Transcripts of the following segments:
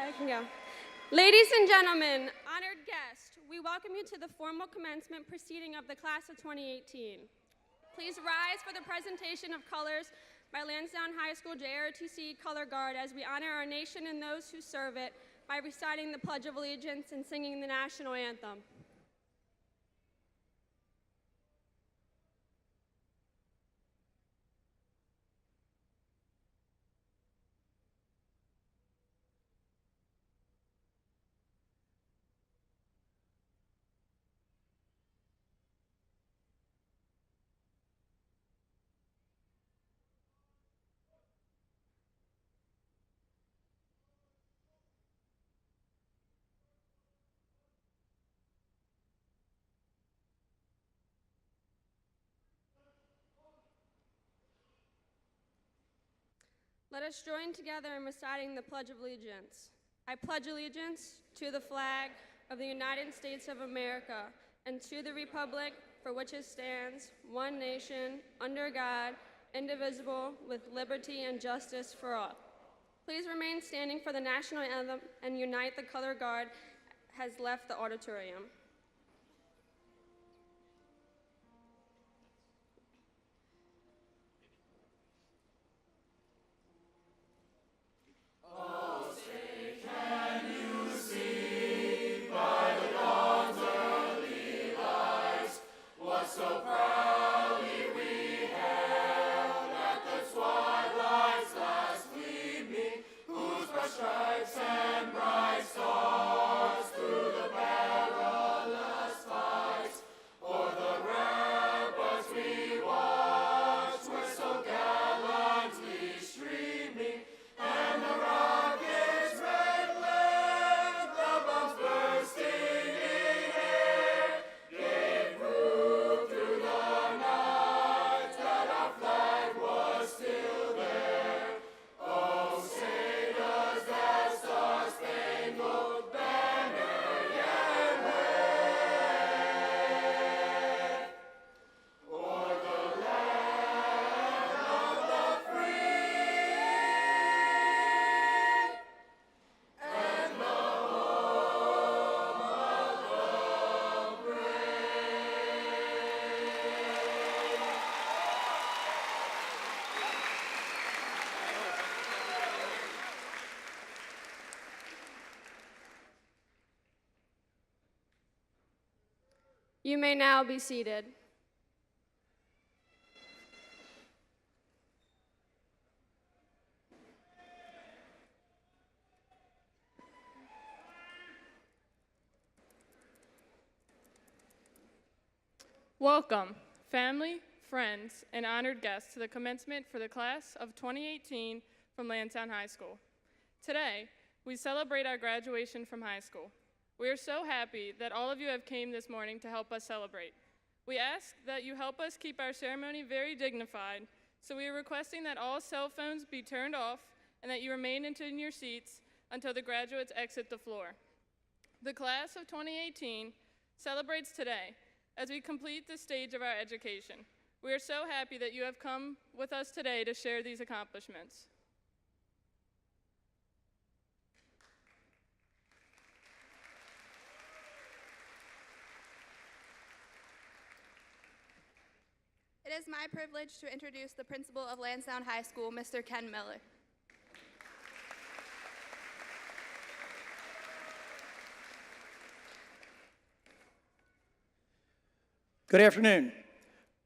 I can go. Ladies and gentlemen, honored guests, we welcome you to the formal commencement proceeding of the class of 2018. Please rise for the presentation of colors by Lansdowne High School JROTC Color Guard as we honor our nation and those who serve it by reciting the Pledge of Allegiance and singing the national anthem. Let us join together in reciting the Pledge of Allegiance. I pledge allegiance to the flag of the United States of America and to the republic for which it stands, one nation, under God, indivisible, with liberty and justice for all. Please remain standing for the national anthem and unite. The color guard has left the auditorium. You may now be seated. Welcome, family, friends, and honored guests to the commencement for the class of 2018 from Lansdowne High School. Today, we celebrate our graduation from high school. We are so happy that all of you have came this morning to help us celebrate. We ask that you help us keep our ceremony very dignified, so we are requesting that all cell phones be turned off and that you remain in your seats until the graduates exit the floor. The class of 2018 celebrates today as we complete this stage of our education. We are so happy that you have come with us today to share these accomplishments. It is my privilege to introduce the principal of Lansdowne High School, Mr. Ken Miller. Good afternoon.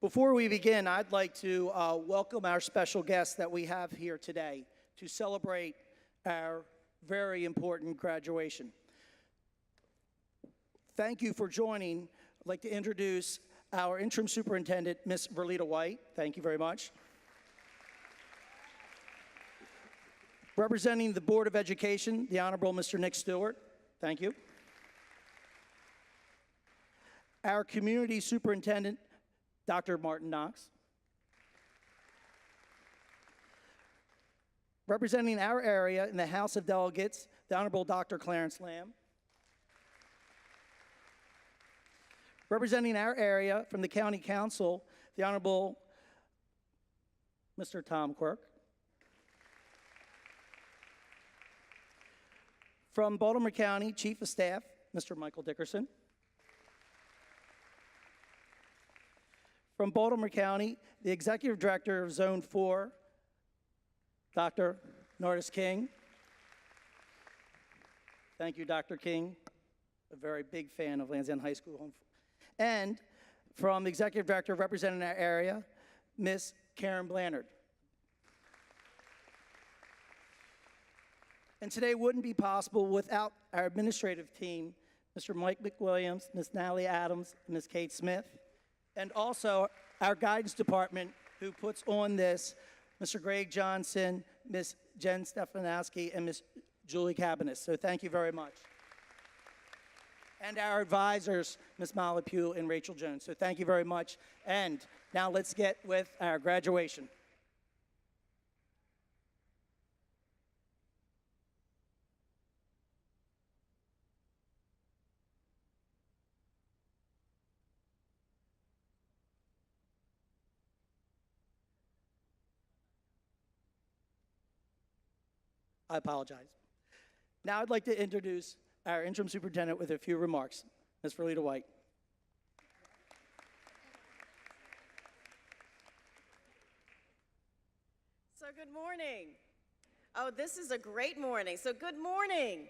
Before we begin, I'd like to welcome our special guests that we have here today to celebrate our very important graduation. Thank you for joining. I'd like to introduce our interim superintendent, Ms. Verlita White. Thank you very much. Representing the Board of Education, the Honorable Mr. Nick Stewart. Thank you. Our community superintendent, Dr. Martin Knox. Representing our area in the House of Delegates, the Honorable Dr. Clarence Lamb. Representing our area from the County Council, the Honorable Mr. Tom Quirk. From Baltimore County, Chief of Staff, Mr. Michael Dickerson. From Baltimore County, the Executive Director of Zone 4, Dr. Nardis King. Thank you, Dr. King, a very big fan of Lansdowne High School. And from the Executive Director representing our area, Miss Karen Blanchard. And today wouldn't be possible without our administrative team, Mr. Mike McWilliams, Miss Natalie Adams, and Miss Kate Smith, and also our guidance department who puts on this, Mr. Greg Johnson, Miss Jen Stefanowski, and Miss Julie Cabanis. So thank you very much. And our advisors, Miss Molly Pugh and Rachel Jones. So thank you very much. And now let's get with our graduation. I apologize. Now I'd like to introduce our interim superintendent with a few remarks, Ms. Verlita White. So good morning. Oh, this is a great morning. So good morning.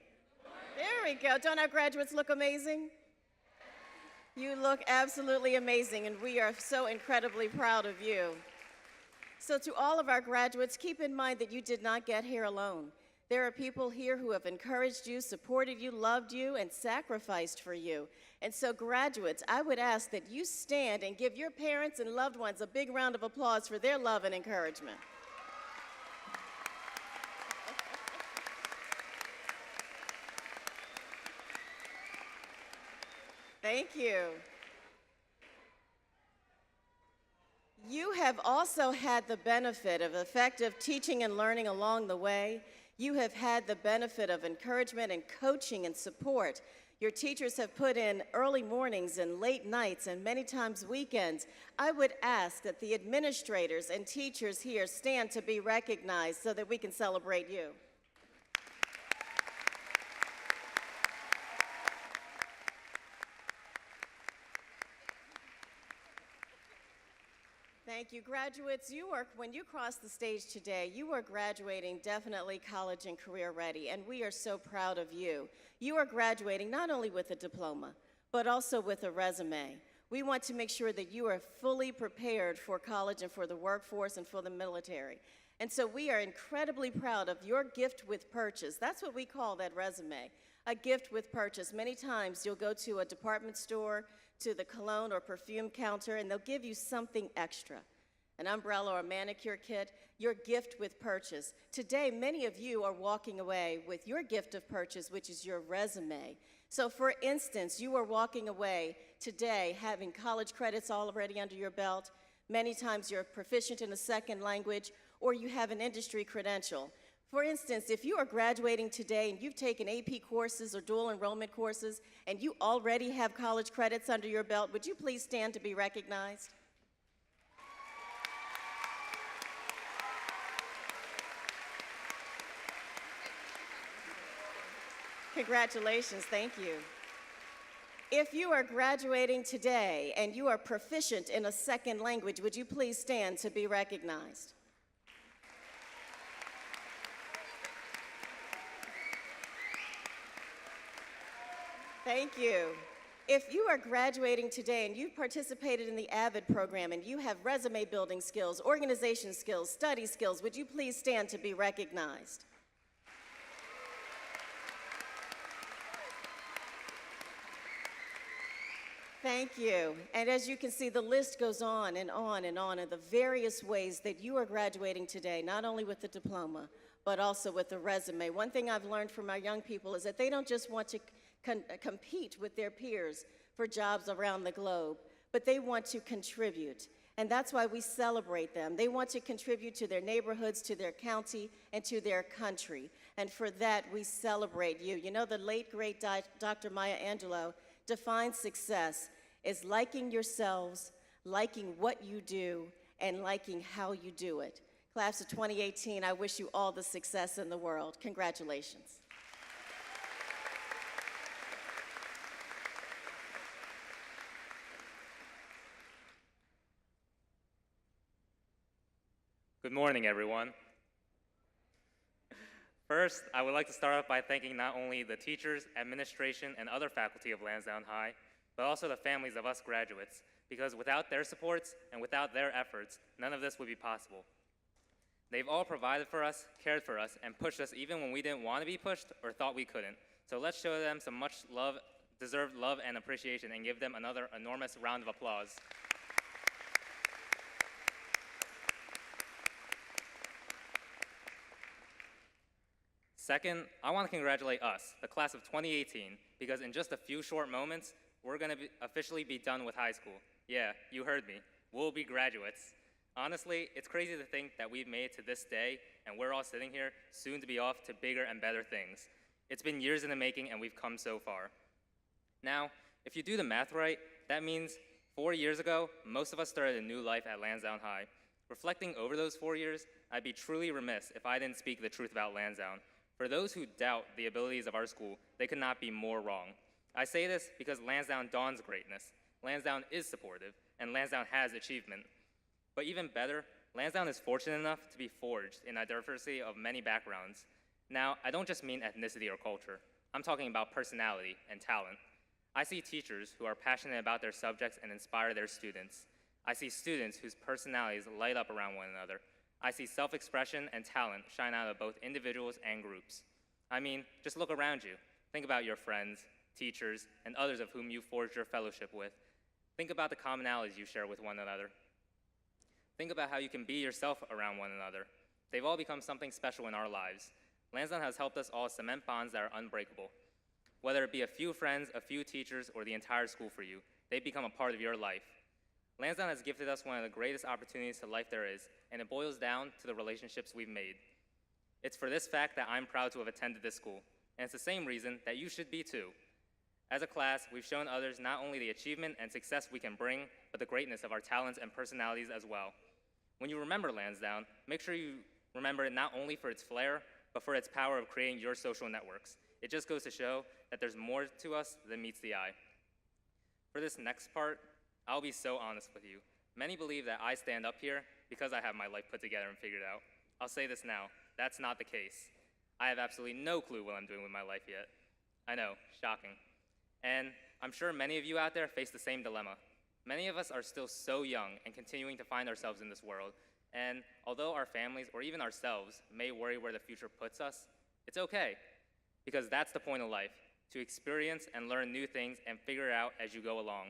There we go. Don't our graduates look amazing? You look absolutely amazing, and we are so incredibly proud of you. So to all of our graduates, keep in mind that you did not get here alone. There are people here who have encouraged you, supported you, loved you, and sacrificed for you. And so graduates, I would ask that you stand and give your parents and loved ones a big round of applause for their love and encouragement. Thank you. You have also had the benefit of effective teaching and learning along the way. You have had the benefit of encouragement and coaching and support. Your teachers have put in early mornings and late nights and many times weekends. I would ask that the administrators and teachers here stand to be recognized so that we can celebrate you. Thank you. Graduates, when you cross the stage today, you are graduating definitely college and career ready, and we are so proud of you. You are graduating not only with a diploma, but also with a resume. We want to make sure that you are fully prepared for college and for the workforce and for the military. And so we are incredibly proud of your gift with purchase. That's what we call that resume, a gift with purchase. Many times you'll go to a department store, to the cologne or perfume counter, and they'll give you something extra, an umbrella or a manicure kit, your gift with purchase. Today, many of you are walking away with your gift of purchase, which is your resume. So for instance, you are walking away today having college credits already under your belt. Many times you're proficient in a second language, or you have an industry credential. For instance, if you are graduating today and you've taken AP courses or dual enrollment courses and you already have college credits under your belt, would you please stand to be recognized? Congratulations, thank you. If you are graduating today and you are proficient in a second language, would you please stand to be recognized? Thank you. If you are graduating today and you've participated in the AVID program and you have resume building skills, organization skills, study skills, would you please stand to be recognized? Thank you. And as you can see, the list goes on and on and on in the various ways that you are graduating today, not only with the diploma, but also with the resume. One thing I've learned from our young people is that they don't just want to compete with their peers for jobs around the globe, but they want to contribute. And that's why we celebrate them. They want to contribute to their neighborhoods, to their county, and to their country. And for that, we celebrate you. You know, the late, great Dr. Maya Angelou defines success as liking yourselves, liking what you do, and liking how you do it. Class of 2018, I wish you all the success in the world. Congratulations. Good morning, everyone. First, I would like to start off by thanking not only the teachers, administration, and other faculty of Lansdowne High, but also the families of us graduates, because without their supports and without their efforts, none of this would be possible. They've all provided for us, cared for us, and pushed us even when we didn't want to be pushed or thought we couldn't. So let's show them some much love, deserved love and appreciation, and give them another enormous round of applause. Second, I want to congratulate us, the class of 2018, because in just a few short moments, we're going to officially be done with high school. Yeah, you heard me. We'll be graduates. Honestly, it's crazy to think that we've made it to this day, and we're all sitting here, soon to be off to bigger and better things. It's been years in the making, and we've come so far. Now, if you do the math right, that means 4 years ago, most of us started a new life at Lansdowne High. Reflecting over those 4 years, I'd be truly remiss if I didn't speak the truth about Lansdowne. For those who doubt the abilities of our school, they could not be more wrong. I say this because Lansdowne dawns greatness, Lansdowne is supportive, and Lansdowne has achievement. But even better, Lansdowne is fortunate enough to be forged in a diversity of many backgrounds. Now, I don't just mean ethnicity or culture. I'm talking about personality and talent. I see teachers who are passionate about their subjects and inspire their students. I see students whose personalities light up around one another. I see self-expression and talent shine out of both individuals and groups. I mean, just look around you. Think about your friends, teachers, and others of whom you forged your fellowship with. Think about the commonalities you share with one another. Think about how you can be yourself around one another. They've all become something special in our lives. Lansdowne has helped us all cement bonds that are unbreakable. Whether it be a few friends, a few teachers, or the entire school for you, they've become a part of your life. Lansdowne has gifted us one of the greatest opportunities to life there is, and it boils down to the relationships we've made. It's for this fact that I'm proud to have attended this school, and it's the same reason that you should be too. As a class, we've shown others not only the achievement and success we can bring, but the greatness of our talents and personalities as well. When you remember Lansdowne, make sure you remember it not only for its flair, but for its power of creating your social networks. It just goes to show that there's more to us than meets the eye. For this next part, I'll be so honest with you. Many believe that I stand up here because I have my life put together and figured out. I'll say this now, that's not the case. I have absolutely no clue what I'm doing with my life yet. I know, shocking. And I'm sure many of you out there face the same dilemma. Many of us are still so young and continuing to find ourselves in this world. And although our families or even ourselves may worry where the future puts us, it's okay. Because that's the point of life, to experience and learn new things and figure it out as you go along.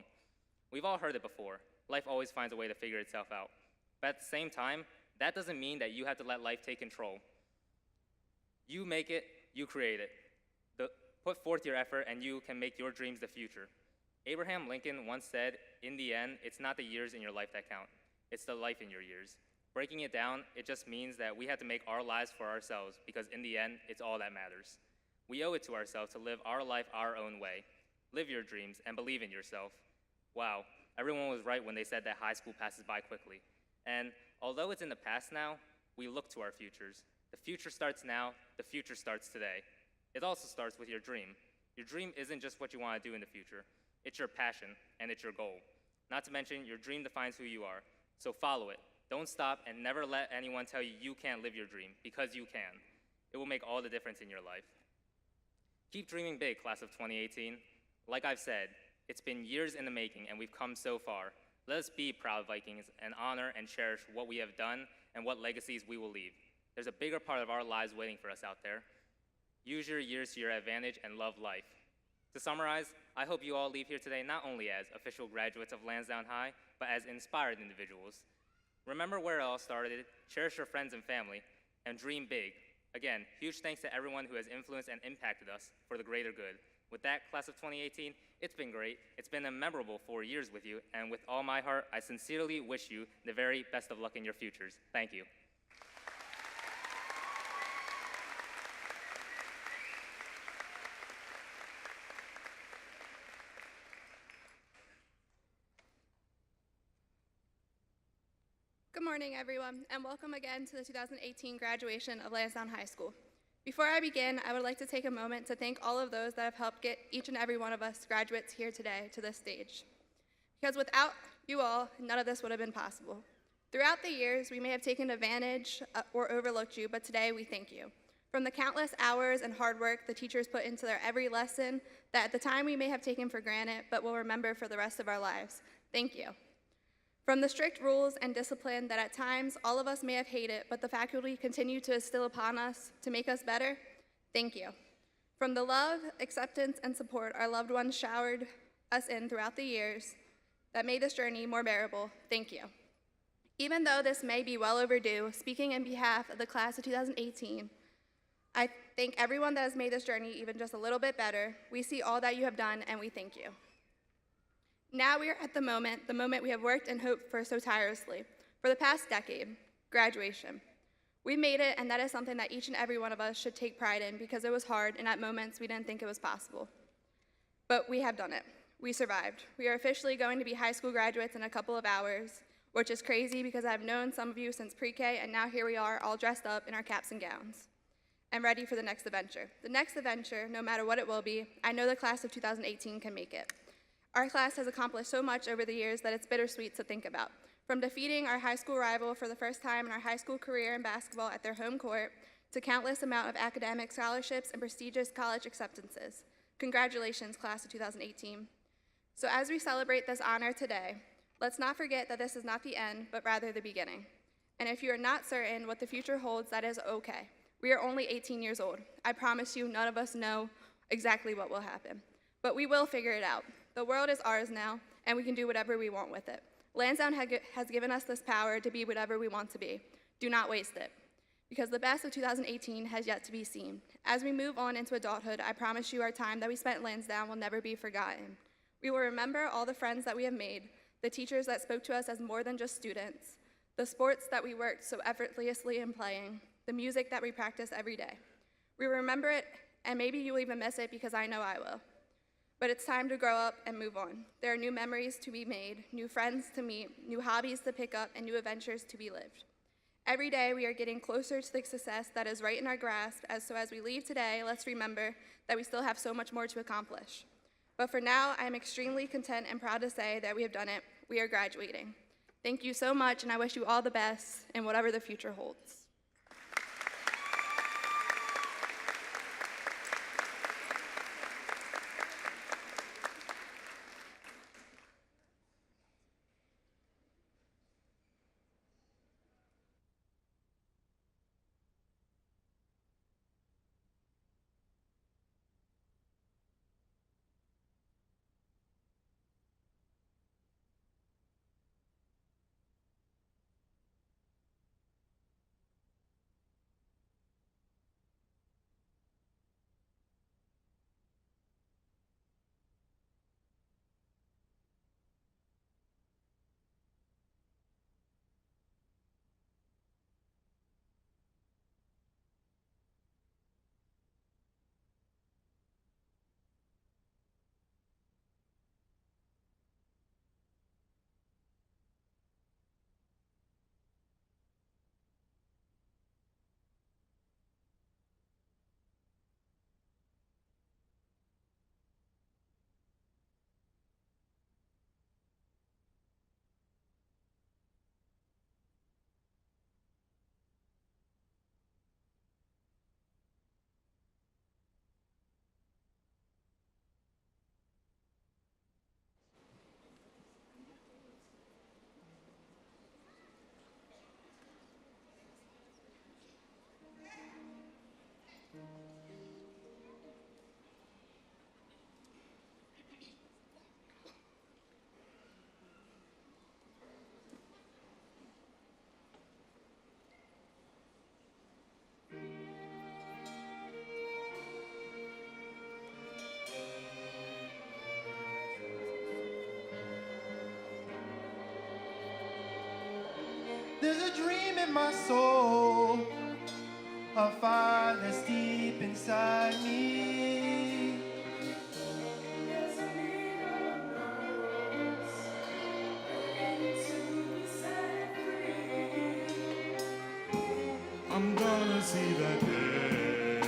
We've all heard it before. Life always finds a way to figure itself out. But at the same time, that doesn't mean that you have to let life take control. You make it, you create it. Put forth your effort and you can make your dreams the future. Abraham Lincoln once said, in the end, it's not the years in your life that count. It's the life in your years. Breaking it down, it just means that we have to make our lives for ourselves because in the end, it's all that matters. We owe it to ourselves to live our life our own way. Live your dreams and believe in yourself. Wow, everyone was right when they said that high school passes by quickly. And although it's in the past now, we look to our futures. The future starts now, the future starts today. It also starts with your dream. Your dream isn't just what you want to do in the future. It's your passion, and it's your goal. Not to mention, your dream defines who you are. So follow it. Don't stop, and never let anyone tell you you can't live your dream, because you can. It will make all the difference in your life. Keep dreaming big, class of 2018. Like I've said, it's been years in the making, and we've come so far. Let us be proud Vikings and honor and cherish what we have done and what legacies we will leave. There's a bigger part of our lives waiting for us out there. Use your years to your advantage and love life. To summarize, I hope you all leave here today not only as official graduates of Lansdowne High, but as inspired individuals. Remember where it all started, cherish your friends and family, and dream big. Again, huge thanks to everyone who has influenced and impacted us for the greater good. With that, class of 2018, it's been great. It's been a memorable 4 years with you, and with all my heart, I sincerely wish you the very best of luck in your futures. Thank you. Good morning, everyone, and welcome again to the 2018 graduation of Lansdowne High School. Before I begin, I would like to take a moment to thank all of those that have helped get each and every one of us graduates here today to this stage. Because without you all, none of this would have been possible. Throughout the years, we may have taken advantage or overlooked you, but today we thank you. From the countless hours and hard work the teachers put into their every lesson that at the time we may have taken for granted, but will remember for the rest of our lives, thank you. From the strict rules and discipline that at times all of us may have hated, but the faculty continue to instill upon us to make us better, thank you. From the love, acceptance, and support our loved ones showered us in throughout the years that made this journey more bearable, thank you. Even though this may be well overdue, speaking in behalf of the class of 2018, I thank everyone that has made this journey even just a little bit better. We see all that you have done, and we thank you. Now we are at the moment we have worked and hoped for so tirelessly. For the past decade, graduation. We made it, and that is something that each and every one of us should take pride in because it was hard, and at moments we didn't think it was possible. But we have done it. We survived. We are officially going to be high school graduates in a couple of hours, which is crazy because I've known some of you since pre-K, and now here we are all dressed up in our caps and gowns and ready for the next adventure. The next adventure, no matter what it will be, I know the class of 2018 can make it. Our class has accomplished so much over the years that it's bittersweet to think about. From defeating our high school rival for the first time in our high school career in basketball at their home court, to countless amount of academic scholarships and prestigious college acceptances. Congratulations, class of 2018. So as we celebrate this honor today, let's not forget that this is not the end, but rather the beginning. And if you are not certain what the future holds, that is okay. We are only 18 years old. I promise you, none of us know exactly what will happen. But we will figure it out. The world is ours now, and we can do whatever we want with it. Lansdowne has given us this power to be whatever we want to be. Do not waste it, because the best of 2018 has yet to be seen. As we move on into adulthood, I promise you our time that we spent in Lansdowne will never be forgotten. We will remember all the friends that we have made, the teachers that spoke to us as more than just students, the sports that we worked so effortlessly in playing, the music that we practice every day. We will remember it, and maybe you'll even miss it because I know I will. But it's time to grow up and move on. There are new memories to be made, new friends to meet, new hobbies to pick up, and new adventures to be lived. Every day we are getting closer to the success that is right in our grasp, so as we leave today, let's remember that we still have so much more to accomplish. But for now, I am extremely content and proud to say that we have done it. We are graduating. Thank you so much, and I wish you all the best in whatever the future holds. There's a dream in my soul, a fire that's deep inside me. There's a need of us, ready to be set free. I'm gonna see that day.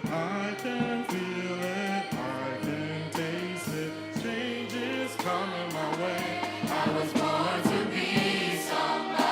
I can feel it, I can taste it. Change is coming my way. I was born to be somebody.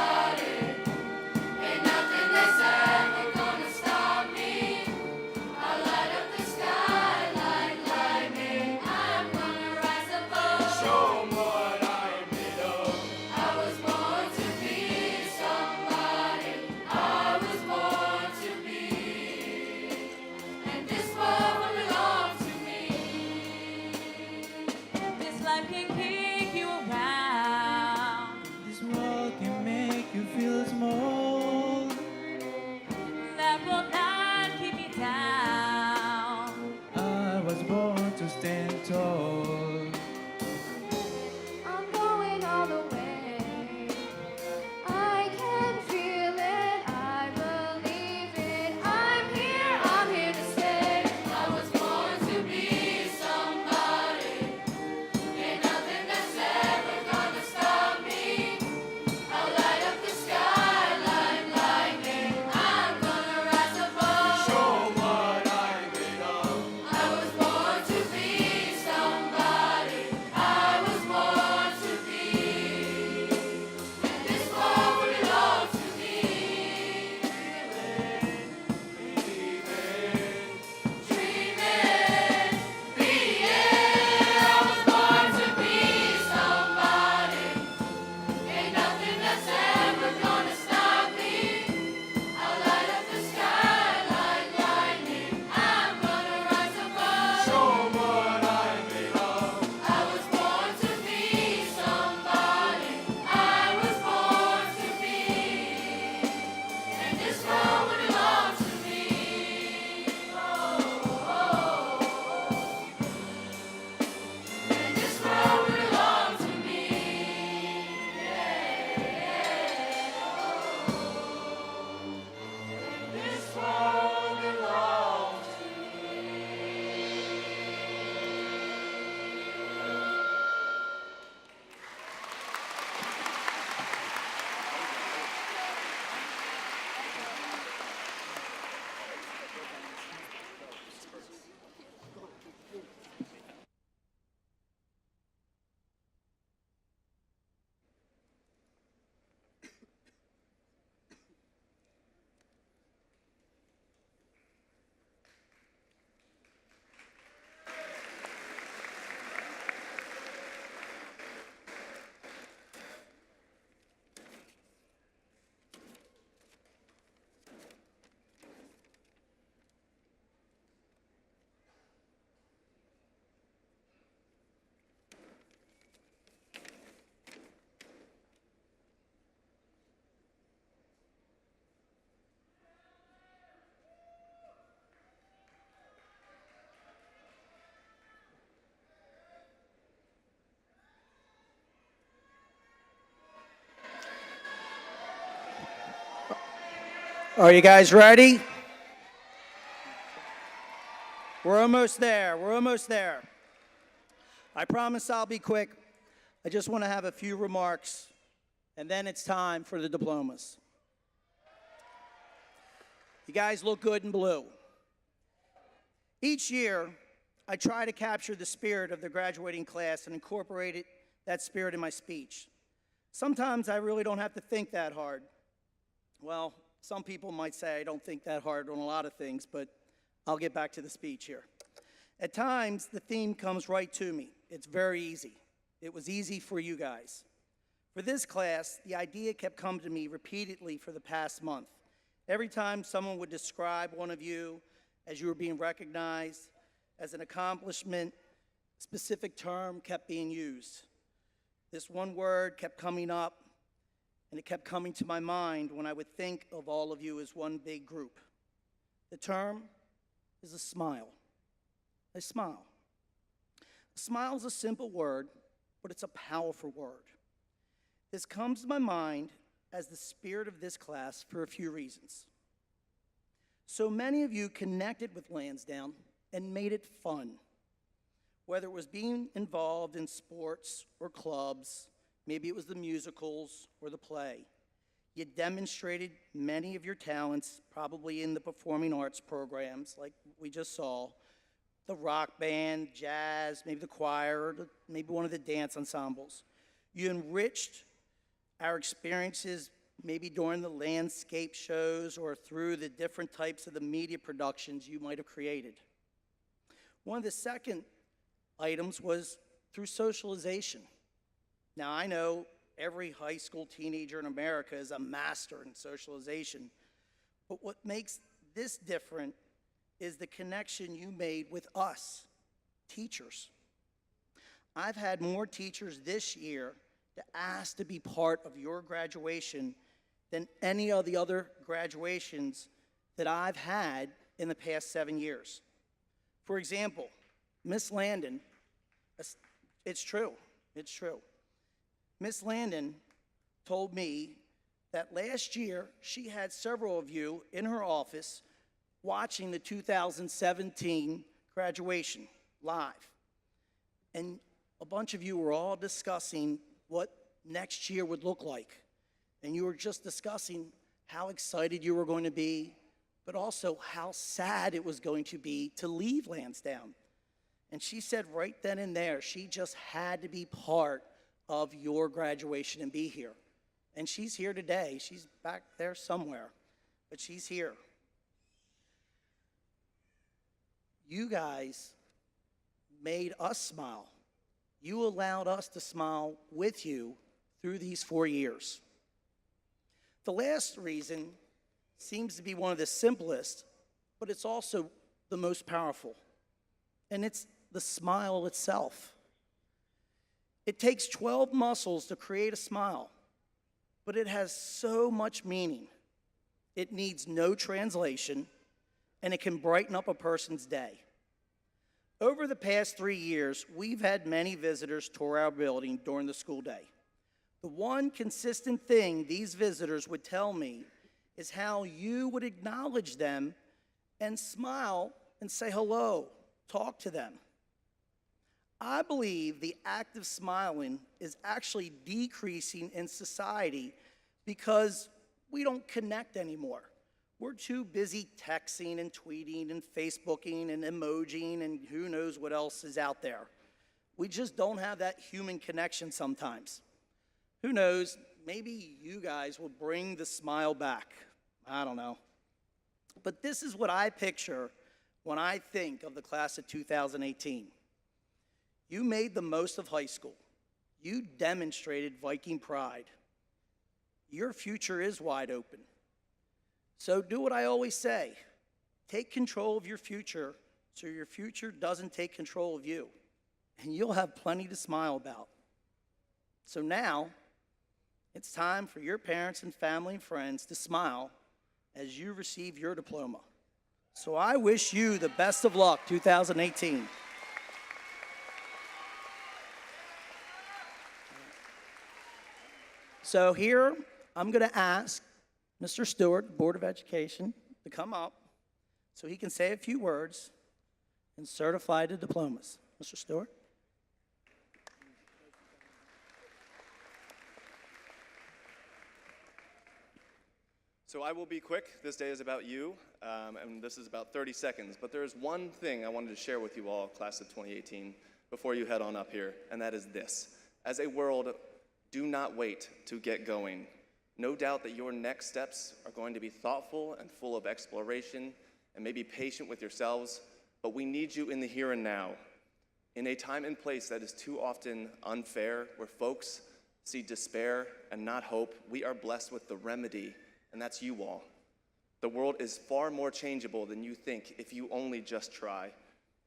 Are you guys ready? We're almost there. We're almost there. I promise I'll be quick. I just want to have a few remarks, and then it's time for the diplomas. You guys look good in blue. Each year, I try to capture the spirit of the graduating class and incorporate that spirit in my speech. Sometimes I really don't have to think that hard. Well, some people might say I don't think that hard on a lot of things, but I'll get back to the speech here. At times, the theme comes right to me. It's very easy. It was easy for you guys. For this class, the idea kept coming to me repeatedly for the past month. Every time someone would describe one of you as you were being recognized, as an accomplishment, a specific term kept being used. This one word kept coming up, and it kept coming to my mind when I would think of all of you as one big group. The term is a smile. A smile. A smile is a simple word, but it's a powerful word. This comes to my mind as the spirit of this class for a few reasons. So many of you connected with Lansdowne and made it fun. Whether it was being involved in sports or clubs, maybe it was the musicals or the play. You demonstrated many of your talents, probably in the performing arts programs like we just saw, the rock band, jazz, maybe the choir, or maybe one of the dance ensembles. You enriched our experiences maybe during the landscape shows or through the different types of the media productions you might have created. One of the second items was through socialization. Now, I know every high school teenager in America is a master in socialization, but what makes this different is the connection you made with us, teachers. I've had more teachers this year to ask to be part of your graduation than any of the other graduations that I've had in the past 7 years. For example, Miss Landon, it's true. Miss Landon told me that last year she had several of you in her office watching the 2017 graduation live. And a bunch of you were all discussing what next year would look like. And you were just discussing how excited you were going to be, but also how sad it was going to be to leave Lansdowne. And she said right then and there, she just had to be part of your graduation and be here. And she's here today. She's back there somewhere, but she's here. You guys made us smile. You allowed us to smile with you through these 4 years. The last reason seems to be one of the simplest, but it's also the most powerful, and it's the smile itself. It takes 12 muscles to create a smile, but it has so much meaning. It needs no translation, and it can brighten up a person's day. Over the past 3 years, we've had many visitors tour our building during the school day. The one consistent thing these visitors would tell me is how you would acknowledge them and smile and say hello, talk to them. I believe the act of smiling is actually decreasing in society because we don't connect anymore. We're too busy texting and tweeting and Facebooking and emojiing and who knows what else is out there. We just don't have that human connection sometimes. Who knows, maybe you guys will bring the smile back. I don't know. But this is what I picture when I think of the class of 2018. You made the most of high school. You demonstrated Viking pride. Your future is wide open. So do what I always say. Take control of your future so your future doesn't take control of you. And you'll have plenty to smile about. So now, it's time for your parents and family and friends to smile as you receive your diploma. So I wish you the best of luck, 2018. So here, I'm going to ask Mr. Stewart, Board of Education, to come up so he can say a few words and certify the diplomas. Mr. Stewart? So I will be quick. This day is about you, and this is about 30 seconds. But there is one thing I wanted to share with you all, class of 2018, before you head on up here, and that is this. As a world, do not wait to get going. No doubt that your next steps are going to be thoughtful and full of exploration, and maybe patient with yourselves, but we need you in the here and now. In a time and place that is too often unfair, where folks see despair and not hope, we are blessed with the remedy, and that's you all. The world is far more changeable than you think if you only just try.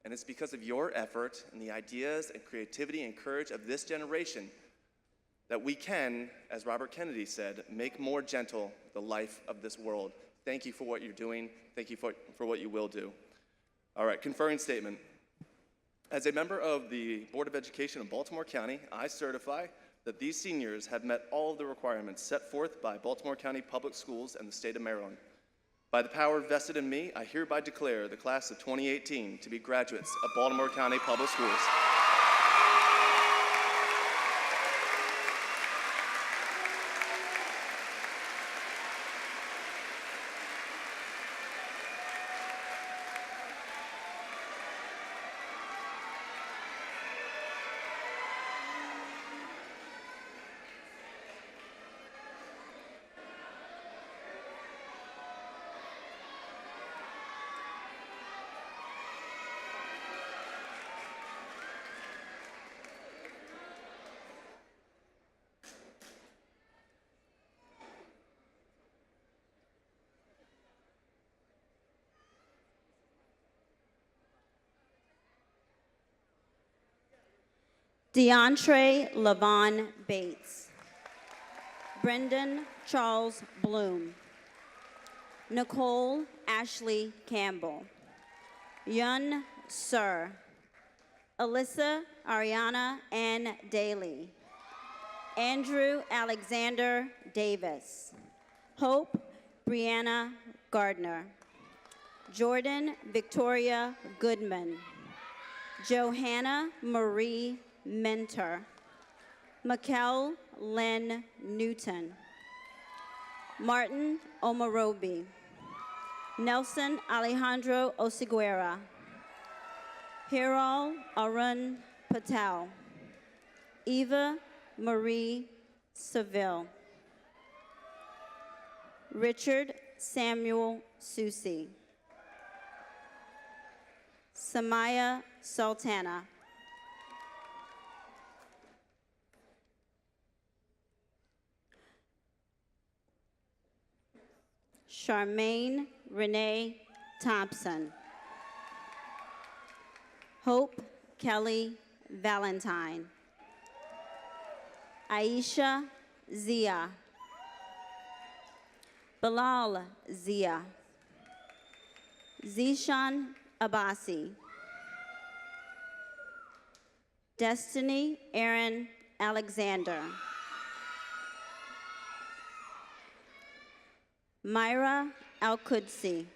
And it's because of your effort and the ideas and creativity and courage of this generation that we can, as Robert Kennedy said, make more gentle the life of this world. Thank you for what you're doing. Thank you for what you will do. All right, conferring statement. As a member of the Board of Education of Baltimore County, I certify that these seniors have met all of the requirements set forth by Baltimore County Public Schools and the state of Maryland. By the power vested in me, I hereby declare the class of 2018 to be graduates of Baltimore County Public Schools. DeAndre Lavon Bates. Brendan Charles Bloom. Nicole Ashley Campbell. Yun Sir. Alyssa Ariana Ann Daly. Andrew Alexander Davis. Hope Brianna Gardner. Jordan Victoria Goodman. Johanna Marie Mentor. Mikkel Lynn Newton. Martin Omarobi. Nelson Alejandro Osiguera. Hiral Arun Patel. Eva Marie Seville. Richard Samuel Susi. Samaya Sultana. Charmaine Renee Thompson. Hope Kelly Valentine. Aisha Zia. Bilal Zia. Zishan Abasi. Destiny Aaron Alexander. Myra Al-Qudsi.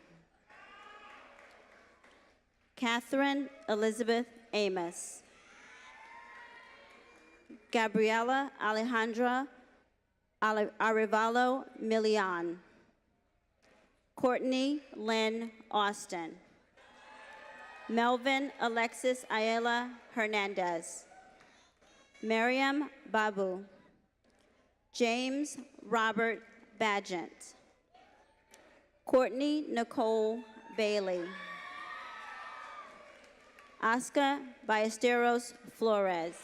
Catherine Elizabeth Amos. Gabriela Alejandra Arevalo Milian. Courtney Lynn Austin. Melvin Alexis Ayala Hernandez. Miriam Babu. James Robert Badgent. Courtney Nicole Bailey. Oscar Ballesteros Flores.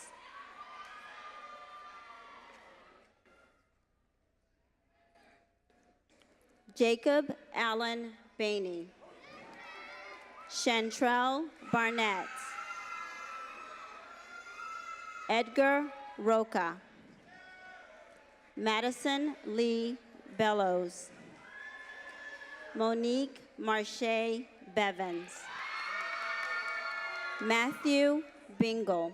Jacob Allen Bainey. Chantrell Barnett. Edgar Roca. Madison Lee Bellows. Monique Marche Bevins. Matthew Bingle.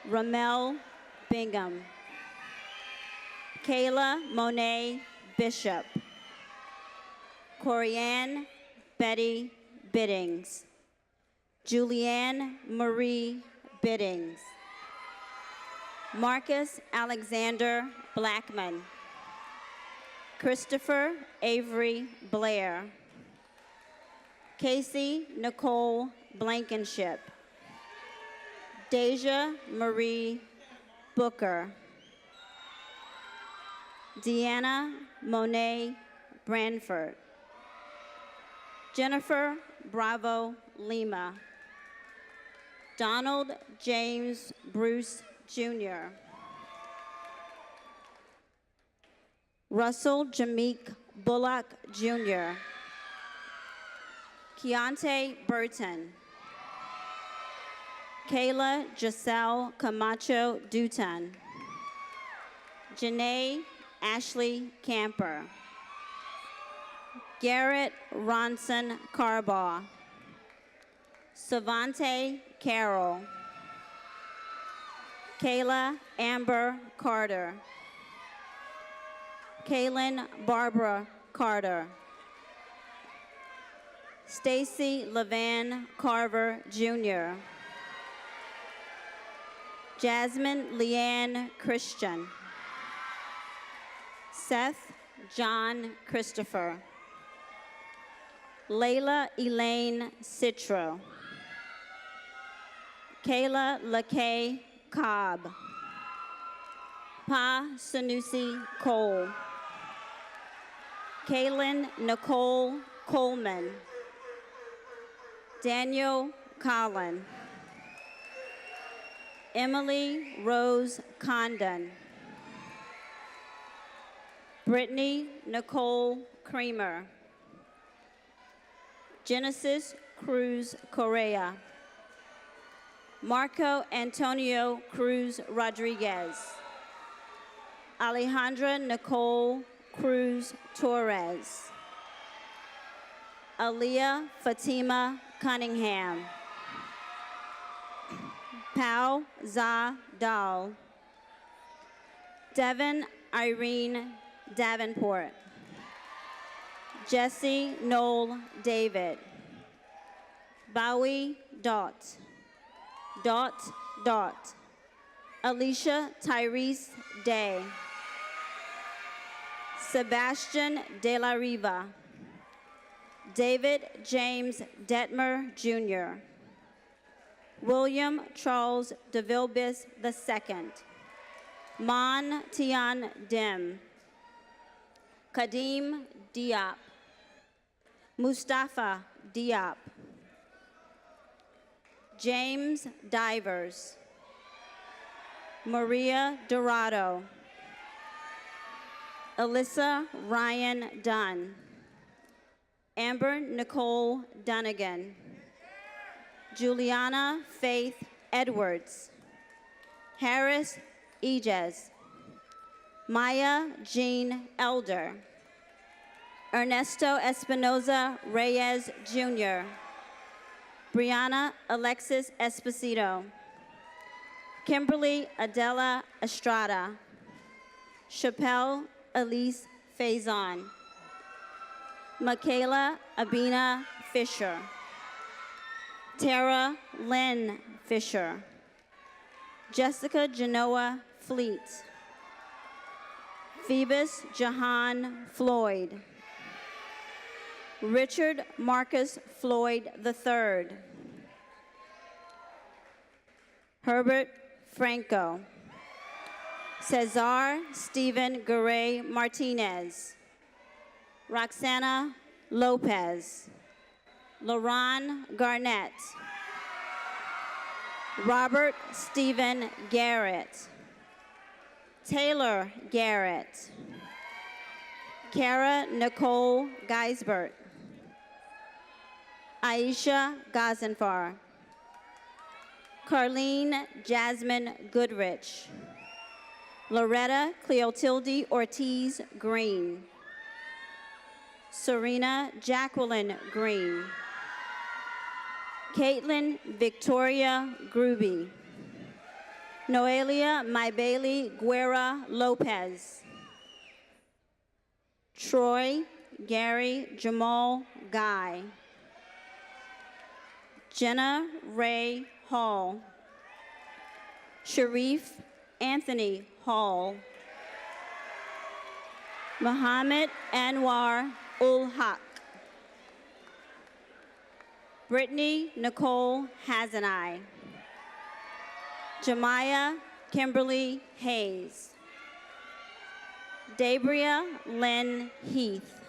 Ramel Bingham. Kayla Monet Bishop. Corianne Betty Biddings. Julianne Marie Biddings. Marcus Alexander Blackman. Christopher Avery Blair. Casey Nicole Blankenship. Deja Marie Booker. Deanna Monet Branford. Jennifer Bravo Lima. Donald James Bruce Jr. Russell Jameek Bullock Jr. Keontae Burton. Kayla Giselle Camacho Duton. Janae Ashley Camper. Garrett Ronson Carbaugh. Savante Carroll. Kayla Amber Carter. Kaylin Barbara Carter. Stacy Levan Carver Jr. Jasmine Leanne Christian. Seth John Christopher. Layla Elaine Citro. Kayla LaKay Cobb. Pa Sanusi Cole. Kaylin Nicole Coleman. Daniel Collin. Emily Rose Condon. Brittany Nicole Creamer. Genesis Cruz Correa. Marco Antonio Cruz Rodriguez. Alejandra Nicole Cruz Torres. Aaliyah Fatima Cunningham. Pao Za Dal. Devin Irene Davenport. Jesse Noel David. Bowie Dot. Alicia Tyrese Day. Sebastian De La Riva. David James Detmer Jr. William Charles DeVilbiss II. Mon Tian Dim. Kadim Diop. Mustafa Diop. James Divers. Maria Dorado. Alyssa Ryan Dunn. Amber Nicole Dunnigan. Juliana Faith Edwards. Harris Ejes. Maya Jean Elder. Ernesto Espinoza Reyes Jr. Brianna Alexis Esposito. Kimberly Adela Estrada. Chappelle Elise Faison. Michaela Abina Fisher. Tara Lynn Fisher. Jessica Genoa Fleet. Phoebus Jahan Floyd. Richard Marcus Floyd III. Herbert Franco. Cesar Stephen Garay Martinez. Roxana Lopez. LaRon Garnett. Robert Stephen Garrett. Taylor Garrett. Kara Nicole Geisbert. Aisha Gazenfar. Carlene Jasmine Goodrich. Loretta Cleotilde Ortiz Green. Serena Jacqueline Green. Caitlin Victoria Gruby. Noelia Maybeli Guerra Lopez. Troy Gary Jamal Guy. Jenna Ray Hall. Sharif Anthony Hall. Muhammad Anwar Ul Haq. Brittany Nicole Hazenai. Jemiah Kimberly Hayes. Dabria Lynn Heath.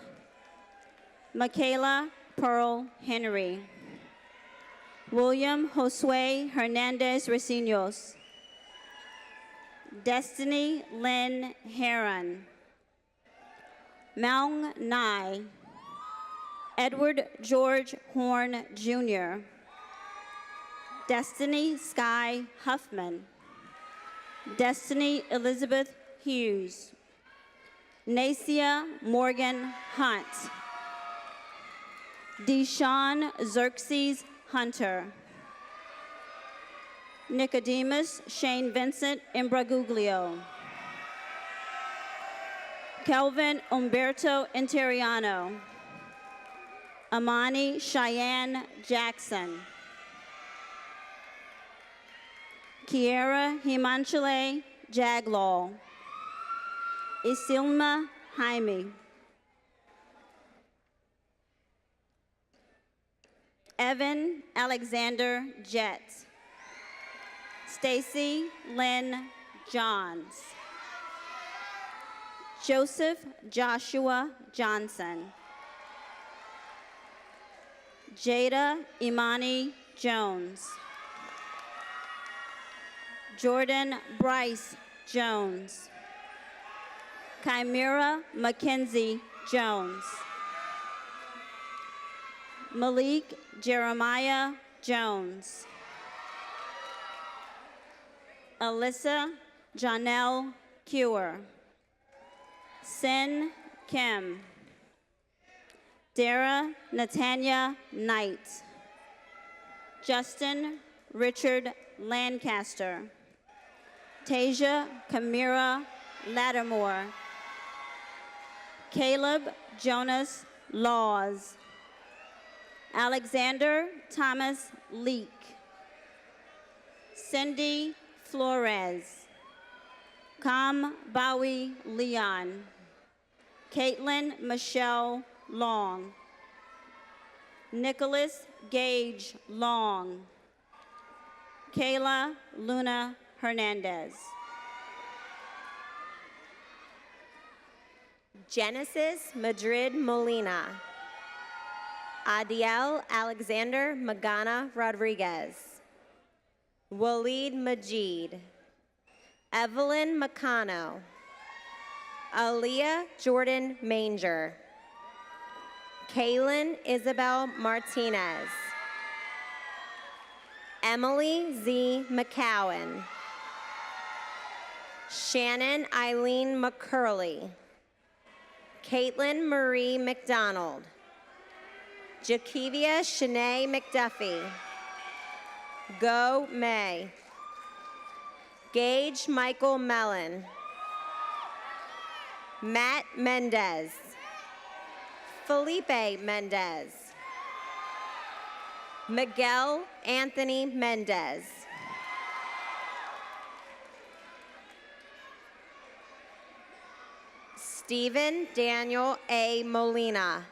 Michaela Pearl Henry. William Josue Hernandez Recinos. Destiny Lynn Heron. Maung Nai. Edward George Horn Jr. Destiny Sky Huffman. Destiny Elizabeth Hughes. Nacia Morgan Hunt. Deshaun Xerxes Hunter. Nicodemus Shane Vincent Imbraguglio. Kelvin Umberto Interiano. Amani Cheyenne Jackson. Kiera Himanchale Jaglaw. Isilma Jaime. Evan Alexander Jett. Stacy Lynn Johns. Joseph Joshua Johnson. Jada Imani Jones. Jordan Bryce Jones. Chimera Mackenzie Jones. Malik Jeremiah Jones. Alyssa Janelle Cure. Sin Kim. Dara Natanya Knight. Justin Richard Lancaster. Tasia Kamira Lattimore. Caleb Jonas Laws. Alexander Thomas Leak. Cindy Flores. Kam Bowie Leon. Caitlin Michelle Long. Nicholas Gage Long. Kayla Luna Hernandez. Genesis Madrid Molina. Adiel Alexander Magana Rodriguez. Waleed Majid. Evelyn Macano. Aaliyah Jordan Manger. Kaylin Isabel Martinez. Emily Z. McCowan. Shannon Eileen McCurley. Caitlin Marie McDonald. Jakivia Shanae McDuffie. Go May. Gage Michael Mellon. Matt Mendez. Felipe Mendez. Miguel Anthony Mendez. Stephen Daniel A. Molina.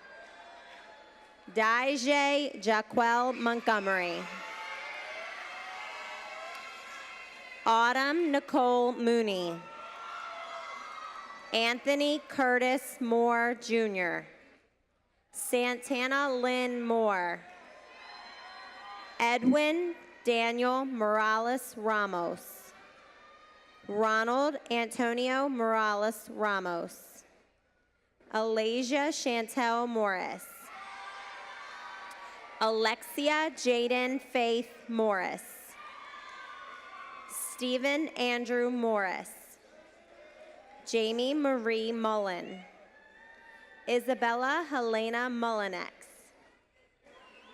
Daije Jaquel Montgomery. Autumn Nicole Mooney. Anthony Curtis Moore, Jr. Santana Lynn Moore. Edwin Daniel Morales Ramos. Ronald Antonio Morales Ramos. Alasia Chantel Morris. Alexia Jaden Faith Morris. Stephen Andrew Morris. Jamie Marie Mullen. Isabella Helena Mullinex.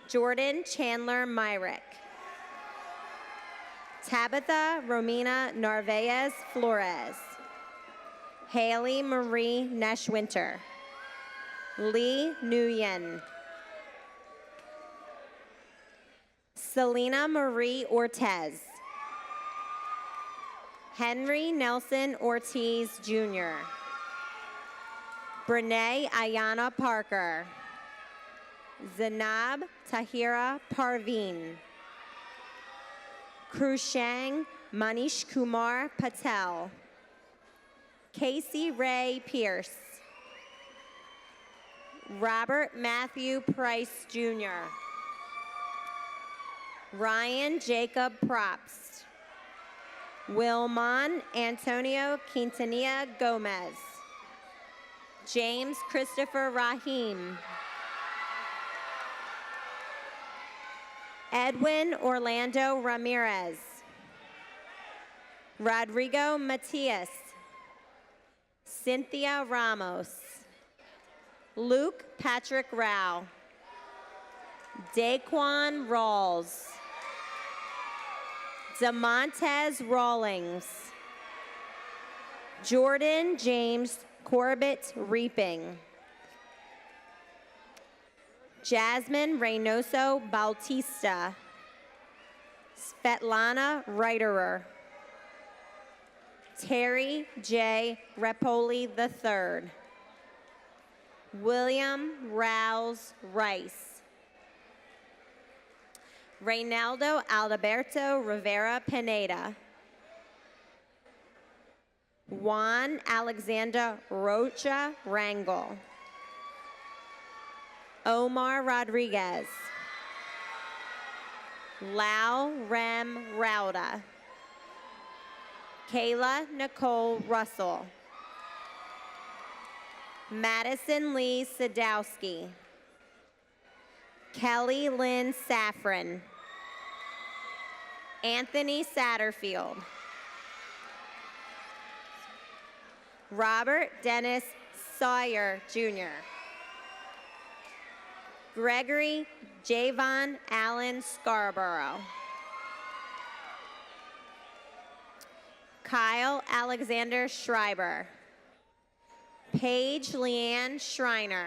Jordan Chandler Myrick. Tabitha Romina Narvaez Flores. Haley Marie Neshwinter. Lee Nguyen. Selena Marie Ortez. Henry Nelson Ortiz Jr. Brene Ayana Parker. Zanab Tahira Parveen. Krushang Manish Kumar Patel. Casey Ray Pierce. Robert Matthew Price Jr. Ryan Jacob Probst. Wilmon Antonio Quintanilla Gomez. James Christopher Rahim. Edwin Orlando Ramirez. Rodrigo Matias. Cynthia Ramos. Luke Patrick Rao. Daquan Rawls. Demontez Rawlings. Jordan James Corbett Reaping. Jasmine Reynoso Bautista. Svetlana Reiterer. Terry J. Repoli III. William Rouse Rice. Reynaldo Alberto Rivera Pineda. Juan Alexander Rocha Rangel. Omar Rodriguez. Lau Rem Rauda. Kayla Nicole Russell. Madison Lee Sadowski. Kelly Lynn Safran. Anthony Satterfield. Robert Dennis Sawyer Jr. Gregory Javon Allen Scarborough. Kyle Alexander Schreiber. Paige Leanne Schreiner.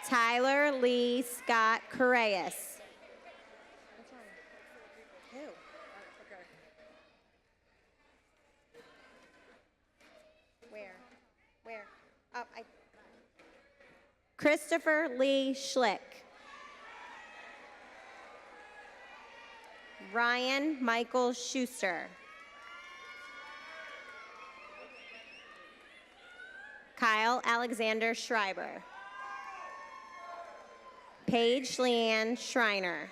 Tyler Lee Scott Correas. Where? Oh, Christopher Lee Schlick. Ryan Michael Schuster. Kyle Alexander Schreiber. Paige Leanne Schreiner.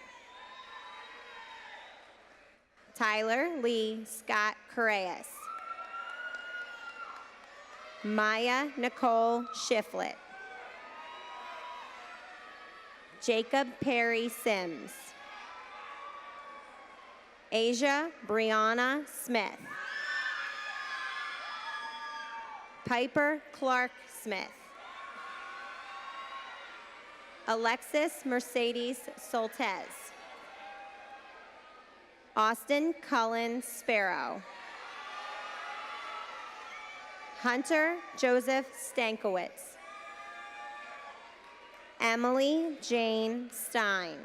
Tyler Lee Scott Correas. Maya Nicole Shiflett. Jacob Perry Sims. Asia Brianna Smith. Piper Clark Smith. Alexis Mercedes Soltez. Austin Cullen Sparrow. Hunter Joseph Stankiewicz. Emily Jane Stein.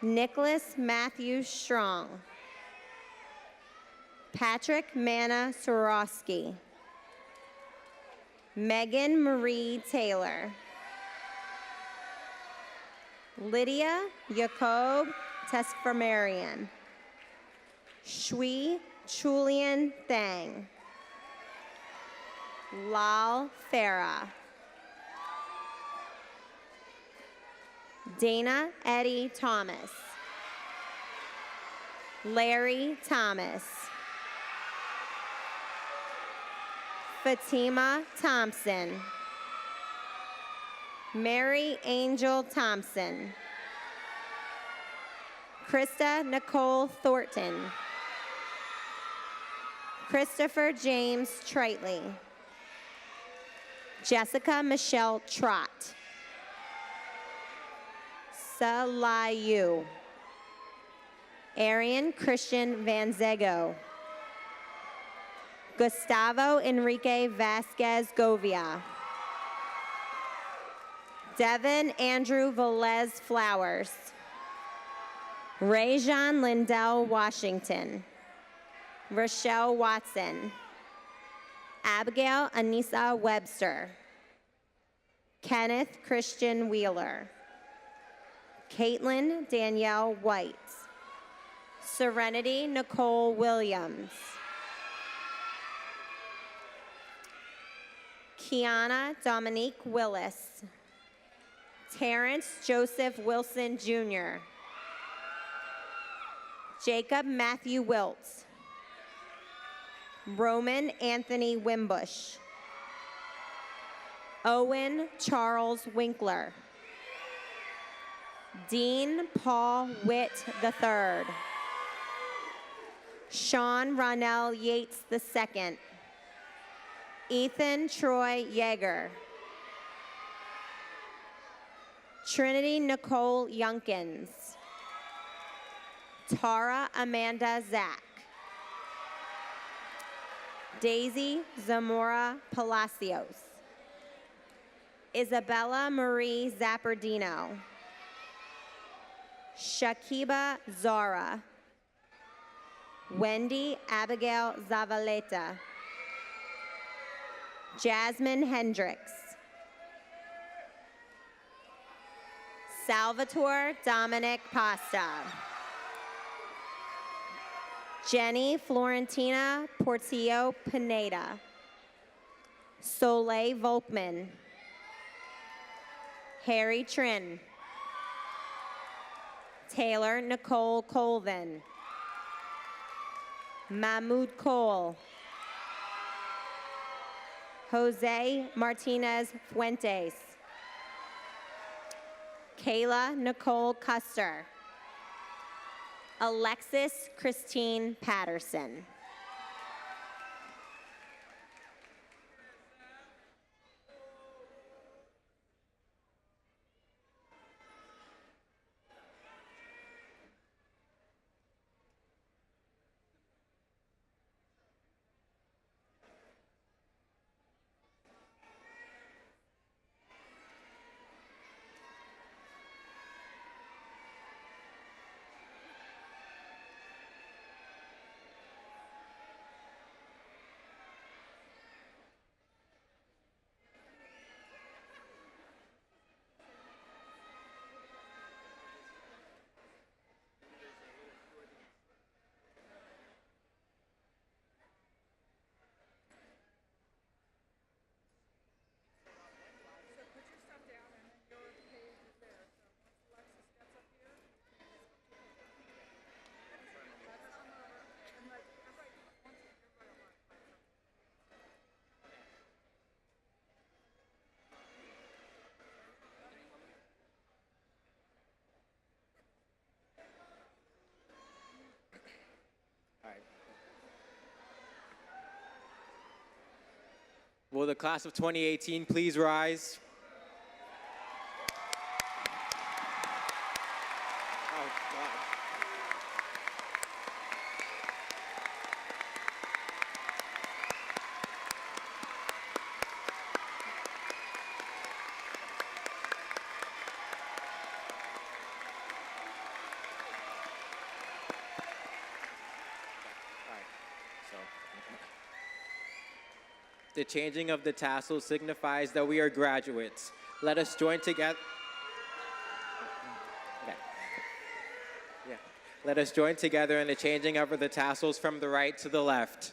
Nicholas Matthew Strong. Patrick Manna Sorosky. Megan Marie Taylor. Lydia Jacob Tesfamarian. Shui Chulian Thang. Lal Farah. Dana Eddie Thomas. Larry Thomas. Fatima Thompson. Mary Angel Thompson. Krista Nicole Thornton. Christopher James Tritley. Jessica Michelle Trott. Salayu. Arian Christian Van Zego. Gustavo Enrique Vasquez Govia. Devin Andrew Velez Flowers. Rayjon Lindell Washington. Rochelle Watson. Abigail Anissa Webster. Kenneth Christian Wheeler. Caitlin Danielle White. Serenity Nicole Williams. Kiana Dominique Willis. Terrence Joseph Wilson Jr. Jacob Matthew Wilt. Roman Anthony Wimbush. Owen Charles Winkler. Dean Paul Witt III. Sean Ronell Yates II. Ethan Troy Yeager. Trinity Nicole Yunkins. Tara Amanda Zach. Daisy Zamora Palacios. Isabella Marie Zappardino. Shakiba Zara. Wendy Abigail Zavaleta. Jasmine Hendricks. Salvatore Dominic Pasta. Jenny Florentina Portillo Pineda. Soleil Volkman. Harry Trin. Taylor Nicole Colvin. Mahmoud Cole. Jose Martinez Fuentes. Kayla Nicole Custer. Alexis Christine Patterson. Will the class of 2018 please rise? Oh, God. All right, so. The changing of the tassel signifies that we are graduates. Let us join together. Okay. Yeah. Let us join together in the changing of the tassels from the right to the left.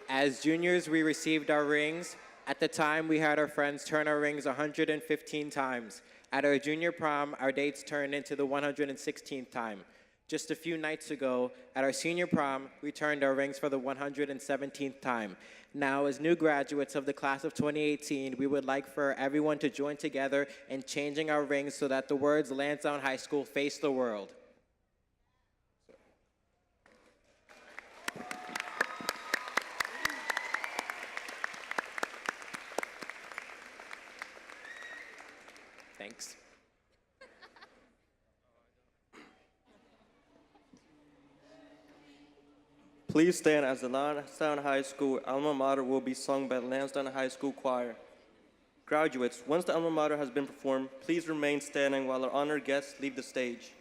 As juniors, we received our rings. At the time, we had our friends turn our rings 115 times. At our junior prom, our dates turned into the 116th time. Just a few nights ago, at our senior prom, we turned our rings for the 117th time. Now, as new graduates of the class of 2018, we would like for everyone to join together in changing our rings so that the words Lansdowne High School face the world. Thanks. Please stand as the Lansdowne High School alma mater will be sung by the Lansdowne High School Choir. Graduates, once the alma mater has been performed, please remain standing while our honored guests leave the stage.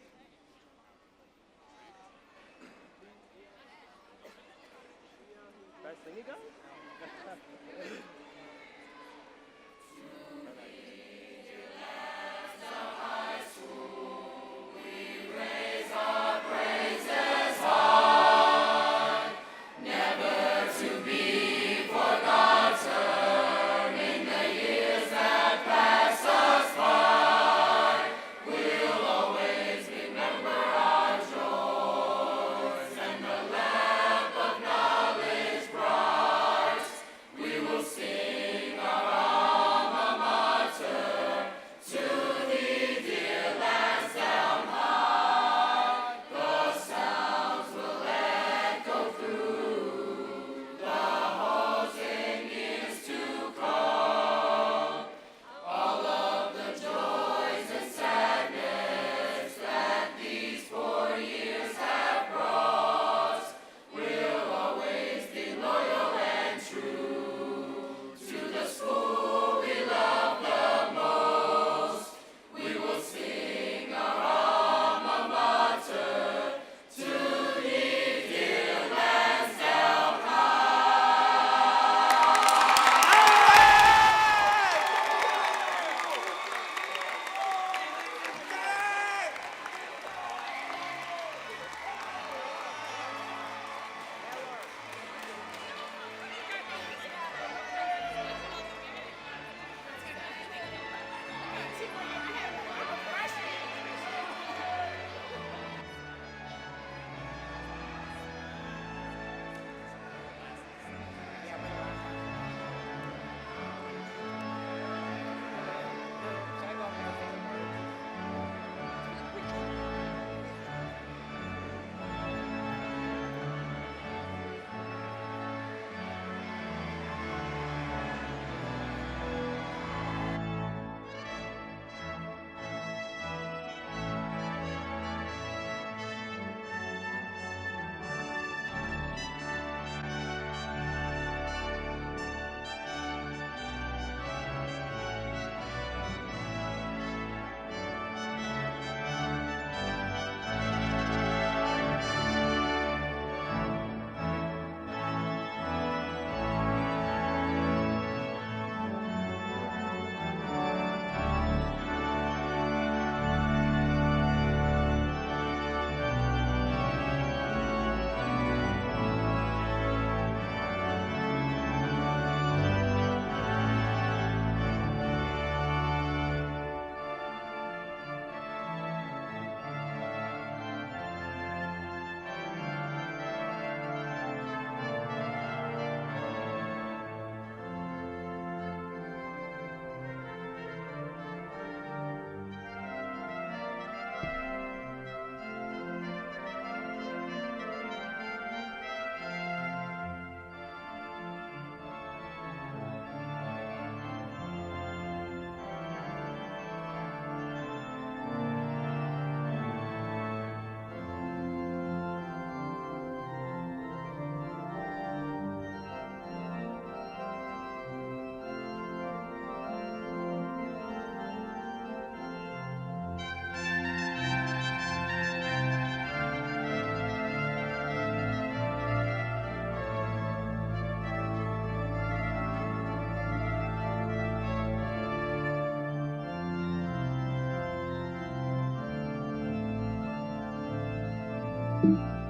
Thank you.